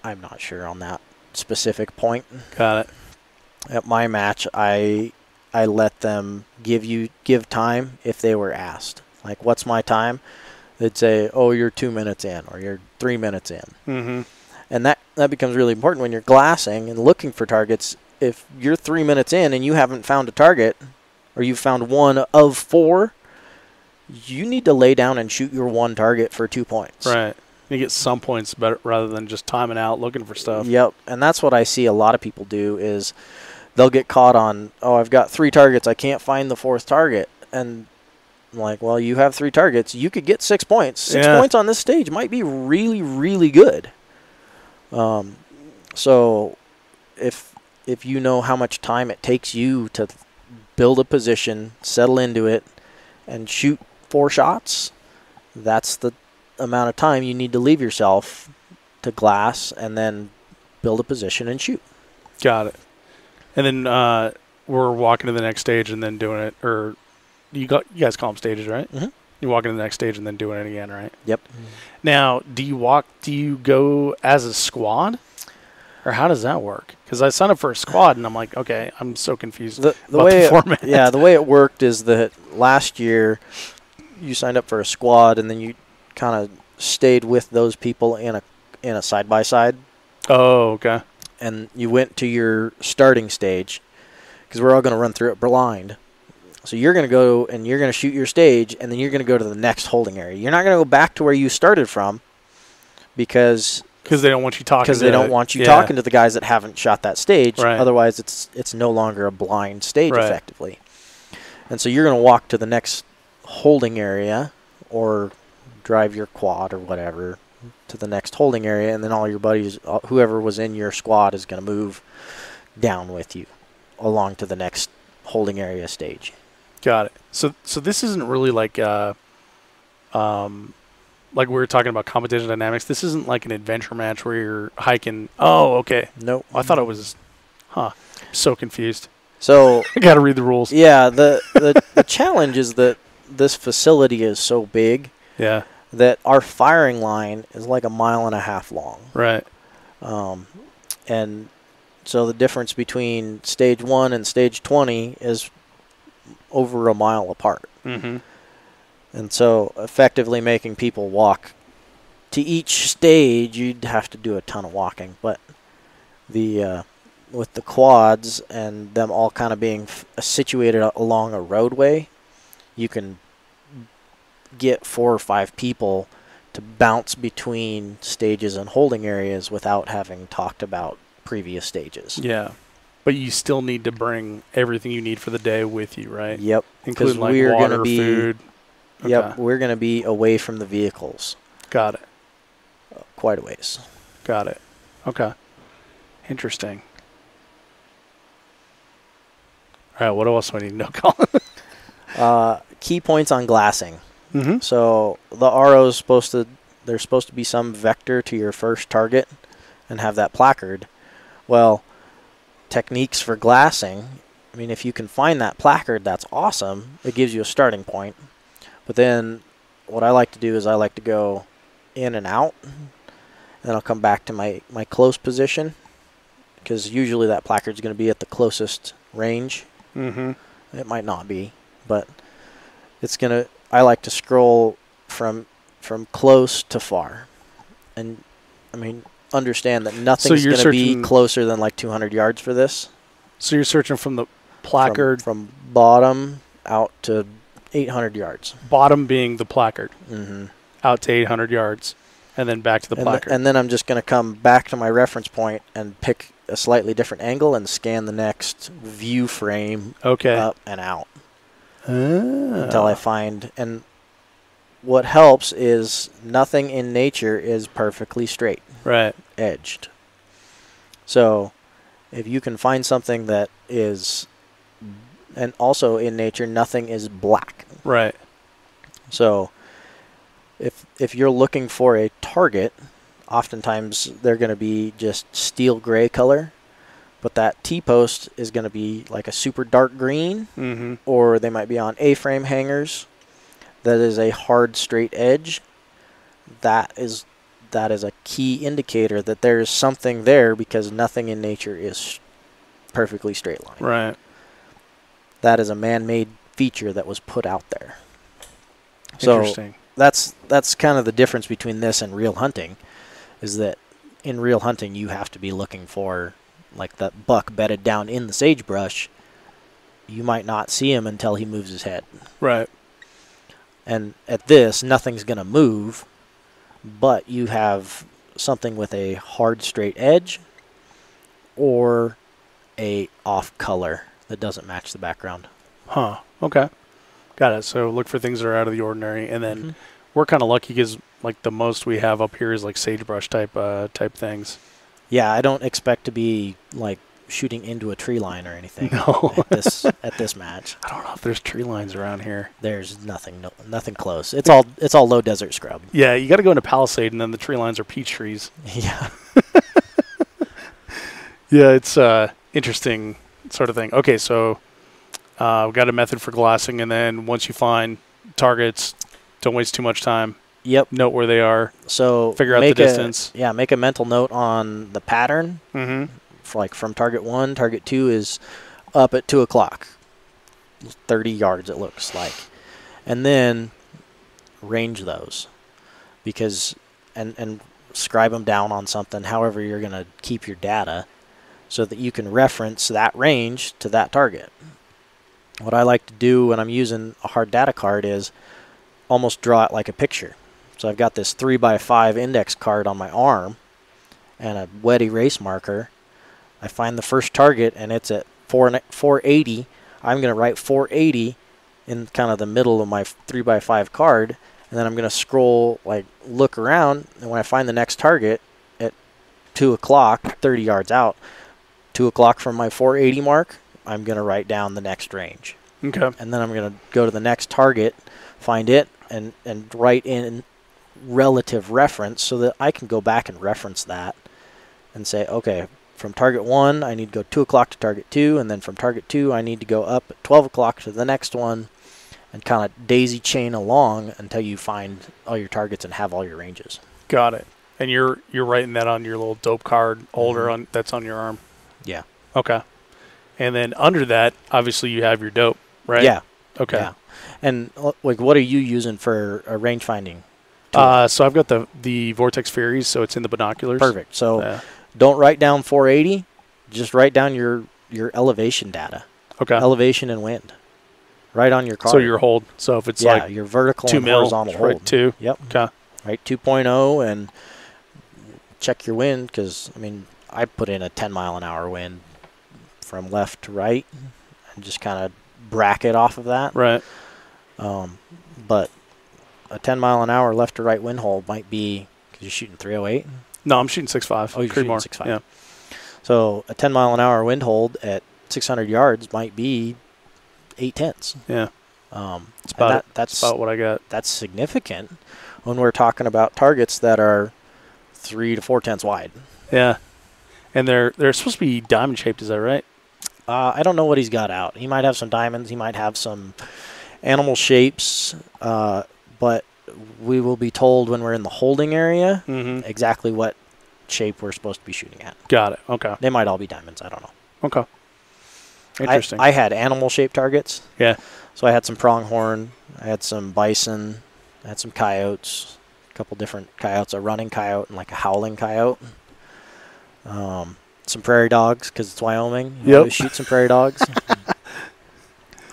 I'm not sure on that specific point. Got it. At my match, I let them give time if they were asked. Like, what's my time? They'd say, oh, you're 2 minutes in, or you're 3 minutes in. And that becomes really important when you're glassing and looking for targets. If you're 3 minutes in and you haven't found a target, or you've found 1 of 4, you need to lay down and shoot your 1 target for 2 points. Right. You get some points better rather than just timing out looking for stuff. Yep. And that's what I see a lot of people do is they'll get caught on, oh, I've got 3 targets. I can't find the 4th target. And I'm like, well, you have 3 targets. You could get 6 points. 6 points on this stage might be really, really good. So if you know how much time it takes you to build a position, settle into it, and shoot 4 shots, that's the amount of time you need to leave yourself to glass and then build a position and shoot. Got it. And then we're walking to the next stage and then doing it, or you guys call them stages, right? You walk into the next stage and then doing it again, right? Yep. Now, do you go as a squad, or how does that work? Because I signed up for a squad and I'm like, okay, I'm so confused the about way the format. Yeah, the way it worked is that last year you signed up for a squad and then you kind of stayed with those people in a side-by-side. Oh, okay. And you went to your starting stage because we're all going to run through it blind. So you're going to go and you're going to shoot your stage, and then you're going to go to the next holding area. You're not going to go back to where you started from because Because they don't want you talking. Because they don't want you talking to the guys that haven't shot that stage. Right. Otherwise, it's no longer a blind stage Right. effectively. And so you're going to walk to the next holding area or drive your quad or whatever to the next holding area, and then all your buddies, whoever was in your squad, is going to move down with you along to the next holding area stage. Got it. So this isn't really like we were talking about competition dynamics. This isn't like an adventure match where you're hiking. Oh, okay. Nope. I thought it was. So confused. So I got to read the rules. yeah, the challenge is that this facility is so big. Yeah. That our firing line is like 1.5 miles long. Right. And so the difference between stage 1 and stage 20 is over 1 mile apart. Mm-hmm. And so effectively making people walk to each stage, you'd have to do a ton of walking. But the with the quads and them all kind of being situated along a roadway, you can get 4 or 5 people to bounce between stages and holding areas without having talked about previous stages. Yeah. But you still need to bring everything you need for the day with you, right? Yep. Including like we're water, gonna be, food. Okay. Yep. We're going to be away from the vehicles. Got it. Quite a ways. Got it. Okay. Interesting. All right. What else do I need to know, Colin? Key points on glassing. Mm-hmm. So the RO is there's supposed to be some vector to your first target and have that placard. Well, techniques for glassing, I mean, if you can find that placard, that's awesome. It gives you a starting point. But then what I like to do is I like to go in and out, and I'll come back to my close position, because usually that placard is going to be at the closest range. Mm-hmm. It might not be, but it's going to, I like to scroll from close to far. And, I mean, understand that nothing's going to be closer than like 200 yards for this. So you're searching from the placard? From bottom out to 800 yards. Bottom being the placard. Mm-hmm. Out to 800 yards. And then back to the placard. And then I'm just going to come back to my reference point and pick a slightly different angle and scan the next view frame up and out. Until I find, and what helps is nothing in nature is perfectly straight. Right. Edged. So if you can find something that is, and also in nature, nothing is black. Right. So if you're looking for a target, oftentimes they're going to be just steel gray color, but that T-post is going to be like a super dark green, mm-hmm. or they might be on A-frame hangers. That is a hard straight edge. That is a key indicator that there is something there, because nothing in nature is perfectly straight line. Right. That is a man-made feature that was put out there. Interesting. So that's kind of the difference between this and real hunting, is that in real hunting you have to be looking for like that buck bedded down in the sagebrush. You might not see him until he moves his head. Right. And at this, nothing's going to move, but you have something with a hard straight edge or a off color that doesn't match the background. Huh. Okay. Got it. So look for things that are out of the ordinary, and then we're kind of lucky because like the most we have up here is like sagebrush type things. Yeah, I don't expect to be like shooting into a tree line or anything. No. at this match. I don't know if there's tree lines around here. There's nothing close. It's all low desert scrub. Yeah, you got to go into Palisade, and then the tree lines are peach trees. Yeah. Yeah, it's interesting sort of thing. Okay, so we've got a method for glassing, and then once you find targets, don't waste too much time. Yep. Note where they are. So figure out the distance. Make a mental note on the pattern. Mm-hmm. Like from target 1, target 2 is up at 2 o'clock. 30 yards it looks like. And then range those. Because, and scribe them down on something, however you're going to keep your data, so that you can reference that range to that target. What I like to do when I'm using a hard data card is almost draw it like a picture. So I've got this 3x5 index card on my arm, and a wet erase marker, I find the first target and it's at 480, I'm going to write 480 in kind of the middle of my 3x5 card, and then I'm going to scroll, like look around, and when I find the next target at 2 o'clock, 30 yards out, 2 o'clock from my 480 mark, I'm going to write down the next range. Okay. And then I'm going to go to the next target, find it, and write in relative reference so that I can go back and reference that and say, okay, from target 1, I need to go 2 o'clock to target 2, and then from target 2, I need to go up at 12 o'clock to the next one, and kind of daisy chain along until you find all your targets and have all your ranges. Got it. And you're writing that on your little dope card holder that's on your arm? Yeah. Okay. And then under that, obviously you have your dope, right? Yeah. Okay. Yeah. And like, what are you using for a range finding? So I've got the Vortex Furies, so it's in the binoculars. Perfect. So don't write down 480, just write down your elevation data. Okay. Elevation and wind. Right on your card. So your hold. So if it's like your vertical 2 and mil, horizontal hold. Right, 2. Yep. Okay. Right, 2.0, and check your wind, because, I mean, I put in a 10-mile-an-hour wind from left to right and just kind of bracket off of that. Right. But a 10-mile-an-hour left to right wind hold might be, because you're shooting 308. No, I'm shooting 6.5. Oh, you're shooting 6.5. Yeah. So a 10-mile-an-hour wind hold at 600 yards might be 8/10. Yeah. That's about what I got. That's significant when we're talking about targets that are 3 to 4/10 wide. Yeah. And they're supposed to be diamond shaped, is that right? I don't know what he's got out. He might have some diamonds. He might have some animal shapes. But we will be told when we're in the holding area exactly what shape we're supposed to be shooting at. Got it. Okay. They might all be diamonds. I don't know. Okay. Interesting. I had animal-shaped targets. Yeah. So I had some pronghorn. I had some bison. I had some coyotes. A couple different coyotes. A running coyote and like a howling coyote. Some prairie dogs, because it's Wyoming. You always shoot some prairie dogs.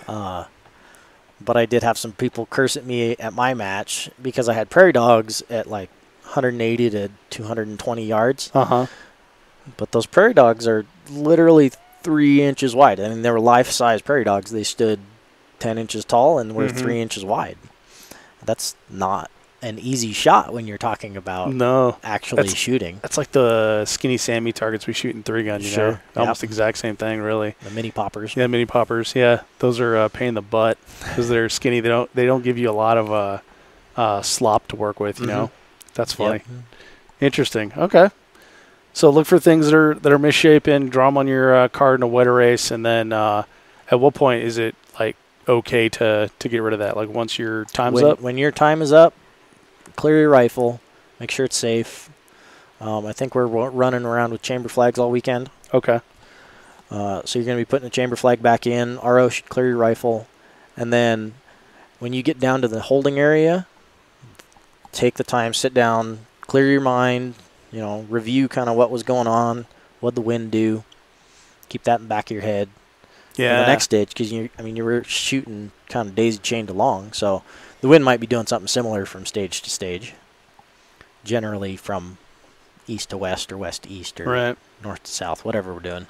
But I did have some people curse at me at my match because I had prairie dogs at like 180 to 220 yards. But those prairie dogs are literally 3 inches wide. I mean, they were life-size prairie dogs. They stood 10 inches tall and were 3 inches wide. That's not an easy shot when you're talking about actually shooting. That's like the skinny Sammy targets we shoot in 3-gun, you know? Almost the exact same thing, really. The mini poppers. Yeah, mini poppers. Yeah, those are a pain in the butt because they're skinny. They don't give you a lot of slop to work with, you know? That's funny. Interesting. Okay. So look for things that are misshapen, draw them on your card in a wet erase, and then at what point is it like okay to get rid of that? Like once your time's up? When your time is up, clear your rifle, make sure it's safe. I think we're running around with chamber flags all weekend. Okay. So you're going to be putting the chamber flag back in. RO should clear your rifle. And then when you get down to the holding area, take the time, sit down, clear your mind, you know, review kind of what was going on, what the wind do. Keep that in the back of your head. Yeah. In the next stage, because you were shooting kind of daisy chained along, so the wind might be doing something similar from stage to stage. Generally from east to west or west to east or north to south, whatever we're doing.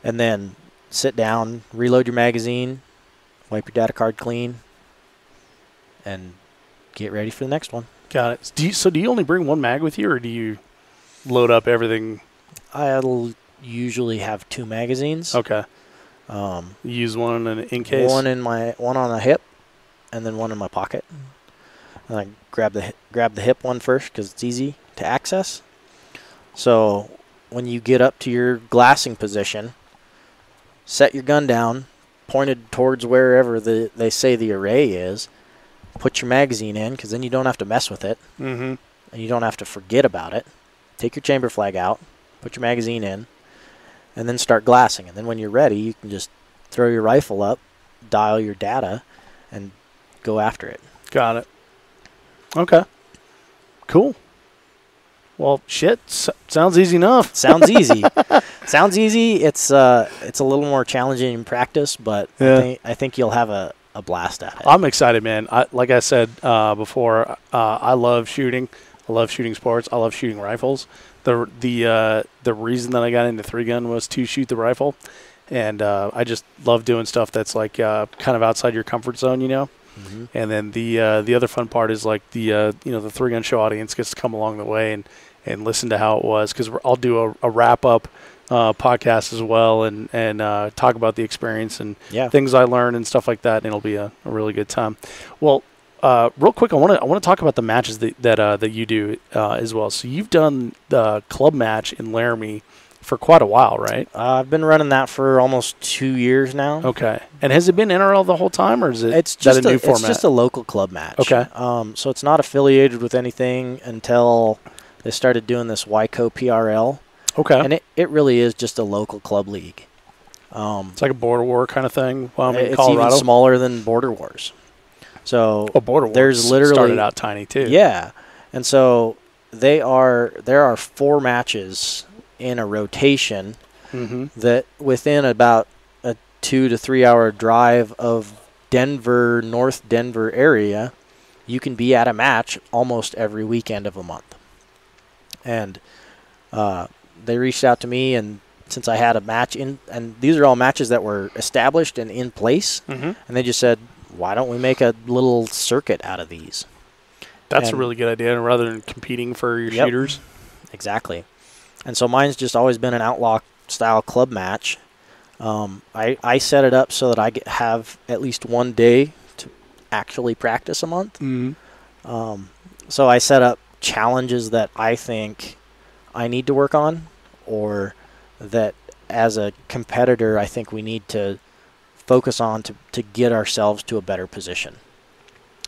And then sit down, reload your magazine, wipe your data card clean, and get ready for the next one. Got it. Do you only bring one mag with you, or do you load up everything? I'll usually have 2 magazines. Okay. You use one in case? One on the hip, and then one in my pocket. And I grab the hip one first because it's easy to access. So when you get up to your glassing position, set your gun down, pointed towards wherever they say the array is. Put your magazine in, because then you don't have to mess with it, and you don't have to forget about it. Take your chamber flag out, put your magazine in, and then start glassing. And then when you're ready, you can just throw your rifle up, dial your data, and go after it. Got it. Okay. Cool. Well, shit. Sounds easy enough. Sounds easy. Sounds easy. It's a little more challenging in practice, but I think you'll have a blast at it. I'm excited, man. Like I said before, I love shooting. I love shooting sports. I love shooting rifles. The reason that I got into 3-gun was to shoot the rifle, and I just love doing stuff that's like kind of outside your comfort zone, you know. Mm-hmm. And then the other fun part is like the 3-gun show audience gets to come along the way and listen to how it was, because I'll do a wrap up podcast as well and talk about the experience and things I learned and stuff like that, and it'll be a really good time. Well, real quick, I want to talk about the matches that you do as well. So you've done the club match in Laramie for quite a while, right? I've been running that for almost 2 years now. Okay. And has it been NRL the whole time, or is it it's just a new format? It's just a local club match. Okay. So it's not affiliated with anything until they started doing this YCO PRL. Okay. And it really is just a local club league. It's like a border war kind of thing. It's Colorado. even smaller than Border Wars. So Border Wars there's literally started out tiny too. Yeah. And so there are 4 matches in a rotation that within about a 2 to 3 hour drive of Denver, North Denver area, you can be at a match almost every weekend of a month. And they reached out to me, and since I had a match and these are all matches that were established and in place, and they just said, why don't we make a little circuit out of these? That's a really good idea, rather than competing for your shooters. Exactly. And so mine's just always been an outlaw-style club match. I set it up so that I have at least one day to actually practice a month. So I set up challenges that I think I need to work on, or that as a competitor I think we need to focus on to get ourselves to a better position.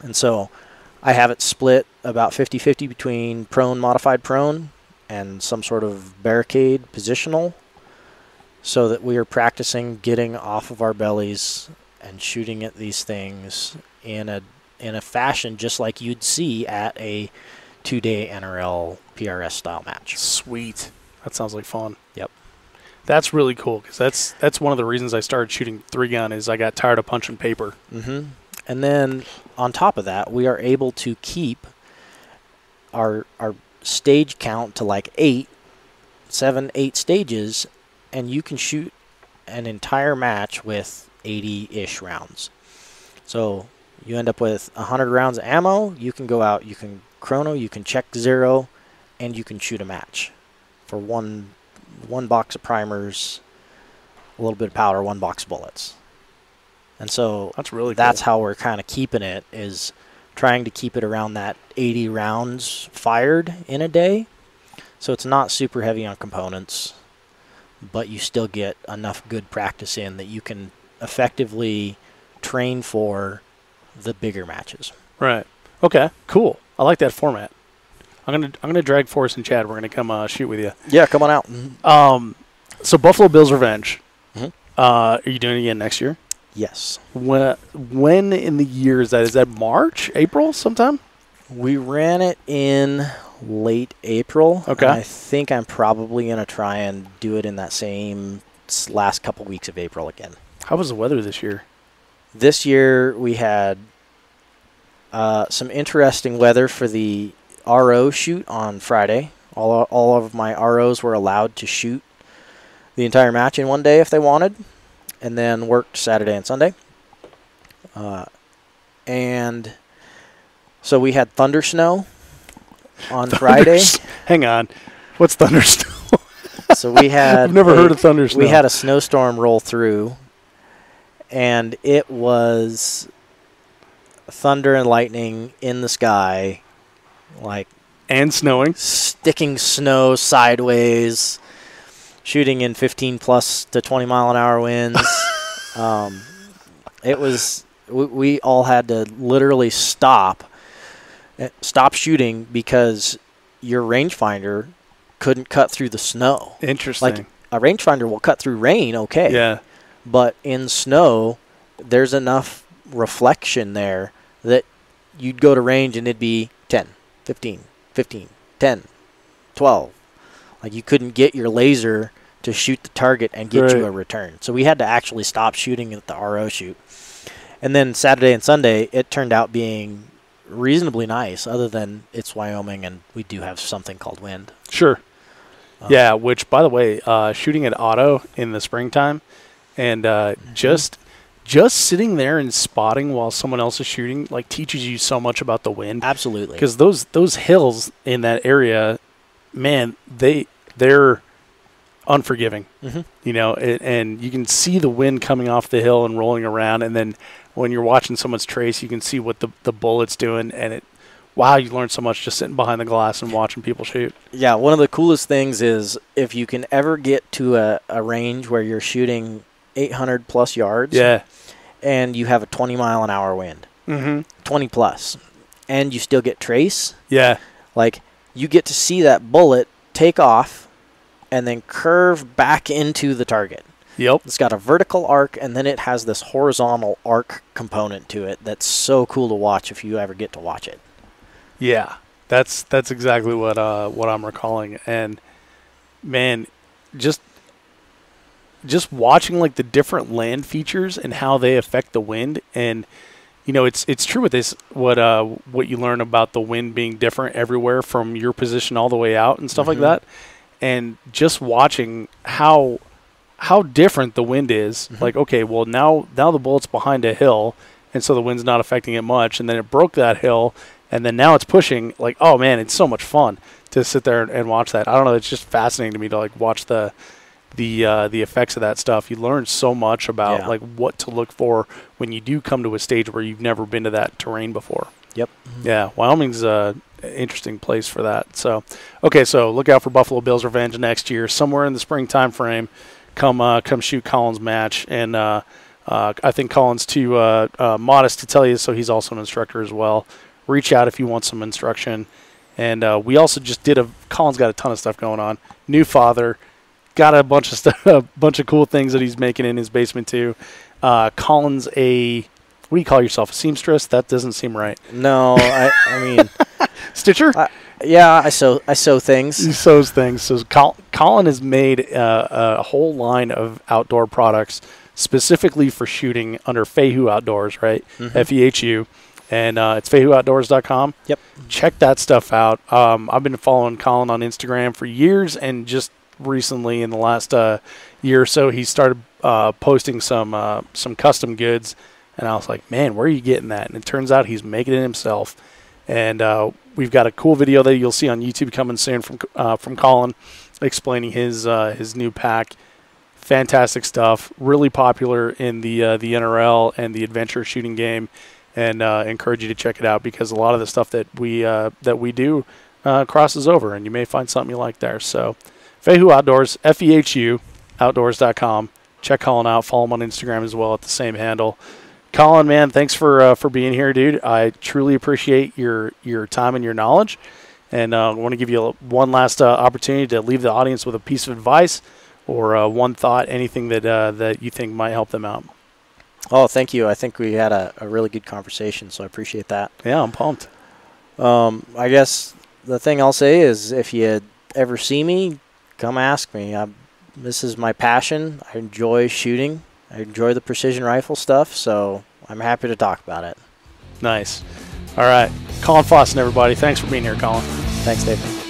And so I have it split about 50-50 between prone, modified prone, and some sort of barricade positional, so that we are practicing getting off of our bellies and shooting at these things in a fashion just like you'd see at a 2-day NRL PRS style match. Sweet. That sounds like fun. Yep. That's really cool, because that's one of the reasons I started shooting 3-gun is I got tired of punching paper. And then on top of that, we are able to keep our stage count to like 7, 8 stages, and you can shoot an entire match with 80-ish rounds. So you end up with 100 rounds of ammo. You can go out, you can chrono, you can check 0, and you can shoot a match for one box of primers, a little bit of powder, 1 box of bullets. And so that's really that's cool. how we're kind of keeping it, is trying to keep it around that 80 rounds fired in a day. So it's not super heavy on components, but you still get enough good practice in that you can effectively train for the bigger matches. Right. Okay, cool. I like that format. I'm gonna drag Forrest and Chad. We're gonna come shoot with you. Yeah, come on out. So Buffalo Bills Revenge. Are you doing it again next year? Yes. When in the year is that? Is that March, April, sometime? We ran it in late April. Okay. And I think I'm probably going to try and do it in that same last couple weeks of April again. How was the weather this year? This year we had some interesting weather for the RO shoot on Friday. All of my ROs were allowed to shoot the entire match in one day if they wanted, and then worked Saturday and Sunday. And so we had thunder snow on Friday. Hang on. What's thunder snow? So we had I've never heard of thunder snow. We had a snowstorm roll through, and it was thunder and lightning in the sky, like, and snowing, sticking snow sideways, shooting in 15 plus to 20 mile an hour winds. It was, we all had to literally stop shooting because your rangefinder couldn't cut through the snow. Interesting. Like, a rangefinder will cut through rain, okay. Yeah. But in snow, there's enough reflection there that you'd go to range and it'd be 10, 15, 15, 10, 12. Like, you couldn't get your laser to shoot the target and get you a return. So we had to actually stop shooting at the RO shoot. And then Saturday and Sunday, it turned out being reasonably nice, other than it's Wyoming and we do have something called wind. Sure. Yeah, which, by the way, shooting at auto in the springtime and just sitting there and spotting while someone else is shooting, like, teaches you so much about the wind. Absolutely. Because those hills in that area, man, they're unforgiving. You know, and you can see the wind coming off the hill and rolling around, and then when you're watching someone's trace, you can see what the bullet's doing, and wow, you learn so much just sitting behind the glass and watching people shoot. Yeah, one of the coolest things is if you can ever get to a range where you're shooting 800 plus yards, and you have a 20-mile-an-hour wind, 20 plus, and you still get trace. Yeah, like you get to see that bullet take off and then curve back into the target. Yep. It's got a vertical arc, and then it has this horizontal arc component to it that's so cool to watch if you ever get to watch it. Yeah, that's exactly what I'm recalling. And man, just watching like the different land features and how they affect the wind, and you know, it's true with this what you learn about the wind being different everywhere from your position all the way out and stuff like that. And just watching how different the wind is. Like, okay, well now the bullet's behind a hill, and so the wind's not affecting it much, and then it broke that hill, and then now it's pushing. Like, oh man, it's so much fun to sit there and watch that. I don't know, it's just fascinating to me to like watch the effects of that stuff. You learn so much about like what to look for when you do come to a stage where you've never been to that terrain before. Yep. Yeah, Wyoming's an interesting place for that. So, okay, so look out for Buffalo Bills Revenge next year, somewhere in the spring time frame. Come shoot Collin's match, and I think Collin's too modest to tell you, so he's also an instructor as well. Reach out if you want some instruction. And we also just did Collin's got a ton of stuff going on. New father, got a bunch of stuff, a bunch of cool things that he's making in his basement too. Collin's what do you call yourself? A seamstress? That doesn't seem right. No, I mean Stitcher. Yeah, I sew things. He sews things. So Collin has made a whole line of outdoor products specifically for shooting under Fehu Outdoors, right? Fehu. And it's fehuoutdoors.com. Yep. Check that stuff out. I've been following Collin on Instagram for years, and just recently in the last year or so, he started posting some custom goods. And I was like, man, where are you getting that? And it turns out he's making it himself. And we've got a cool video that you'll see on YouTube coming soon from Collin, explaining his new pack. Fantastic stuff, really popular in the NRL and the adventure shooting game, and encourage you to check it out because a lot of the stuff that we do crosses over, and you may find something you like there. So, Fehu Outdoors, FEHU Outdoors.com. Check Collin out. Follow him on Instagram as well at the same handle. Collin, man, thanks for being here, dude. I truly appreciate your time and your knowledge, and I want to give you one last opportunity to leave the audience with a piece of advice or one thought, anything that you think might help them out. Oh, thank you. I think we had a really good conversation, so I appreciate that. Yeah, I'm pumped. I guess the thing I'll say is if you ever see me, come ask me. This is my passion. I enjoy shooting. I enjoy the precision rifle stuff, so I'm happy to talk about it. Nice. All right. Collin Fossen, everybody. Thanks for being here, Collin. Thanks, Dave.